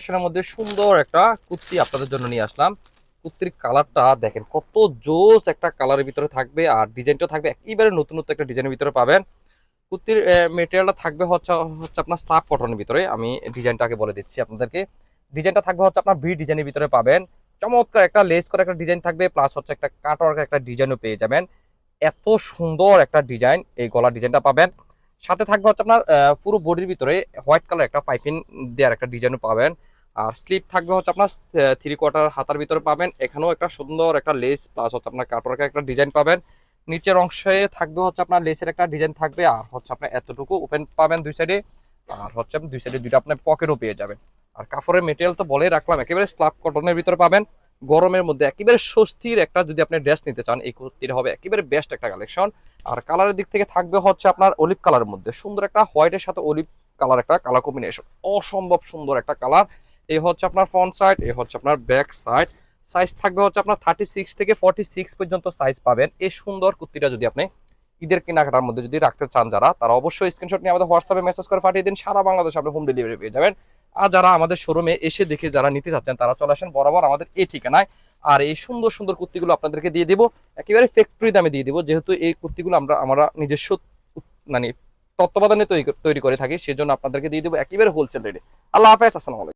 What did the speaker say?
এর মধ্যে সুন্দর একটা কুর্তি আপনাদের জন্য নিয়ে আসলাম। কুর্তির কালারটা দেখেন কত জোস একটা কালারের ভিতরে থাকবে, আর ডিজাইনটা থাকবে একেবারে নতুনত্ব একটা ডিজাইনের ভিতরে পাবেন। কুর্তির মেটেরিয়ালটা থাকবে হচ্ছে হচ্ছে আপনার স্টাফ কটনের ভিতরে। আমি ডিজাইনটাকে বলে দিচ্ছি আপনাদেরকে। ডিজাইনটা থাকবে হচ্ছে আপনার ভি ডিজাইনের ভিতরে পাবেন। চমৎকার একটা লেস করে একটা ডিজাইন থাকবে, প্লাস হচ্ছে একটা কাটওয়ার্ক একটা ডিজাইনও পেয়ে যাবেন। এত সুন্দর একটা ডিজাইন, এই গলার ডিজাইনটা পাবেন। সাথে থাকবে হচ্ছে আপনার পুরো বডির ভিতরে হোয়াইট কালার একটা পাইপিং দেওয়ার একটা ডিজাইনও পাবেন। আর স্লিপ থাকবে হচ্ছে আপনার 3/4 হাতার ভিতরে পাবেন। এখানেও একটা সুন্দর একটা লেস প্লাস হচ্ছে আপনার কাটওয়ার্কের একটা ডিজাইন পাবেন। নিচের অংশে থাকবে হচ্ছে আপনার লেসের একটা ডিজাইন থাকবে, আর হচ্ছে আপনার এতটুকু ওপেন পাবেন দুই সাইডে। আর হচ্ছে দুই সাইডে দুইটা আপনার পকেটও পেয়ে যাবেন। আর কাপড়ের মেটেরিয়াল তো বলেই রাখলাম, একেবারে স্লাব কটনের ভিতরে পাবেন। গরমের মধ্যে একেবারে স্বস্তির একটা যদি আপনি ড্রেস নিতে চান, এই কুর্তিটা হবে একেবারে বেস্ট একটা কালেকশন। আর কালারের দিক থেকে থাকবে হচ্ছে আপনার অলিভ কালারের মধ্যে সুন্দর একটা হোয়াইটের সাথে অলিভ কালার একটা কালার কম্বিনেশন, অসম্ভব সুন্দর একটা কালার। এই হচ্ছে আপনার ফ্রন্ট সাইড, এই হচ্ছে আপনার ব্যাক সাইড। সাইজ থাকবে হচ্ছে আপনার 36 থেকে 46 পর্যন্ত সাইজ পাবেন। এই সুন্দর কুর্তিটা যদি আপনি ঈদের কেনাকাটার মধ্যে যদি রাখতে চান যারা, তারা অবশ্যই স্ক্রিনশট নিয়ে আমাদের হোয়াটসঅ্যাপে মেসেজ করে পাঠিয়ে দিন। সারা বাংলাদেশে আপনি হোম ডেলিভারি পেয়ে যাবেন। আর যারা আমাদের শোরুমে এসে দেখে যারা নিতে চাচ্ছেন, তারা চলে আসেন বরাবর আমাদের এই ঠিকানায়। আর এই সুন্দর সুন্দর কুর্তিগুলো আপনাদেরকে দিয়ে দিব একেবারে ফ্যাক্টরি দামে দিয়ে দিব, যেহেতু এই কুর্তিগুলো আমরা নিজস্ব মানে তত্ত্বাবধানে তৈরি করে থাকি, সেজন্য আপনাদেরকে দিয়ে দিব একেবারে হোলসেল রেটে। আল্লাহ হাফেজ, আসসালামু আলাইকুম।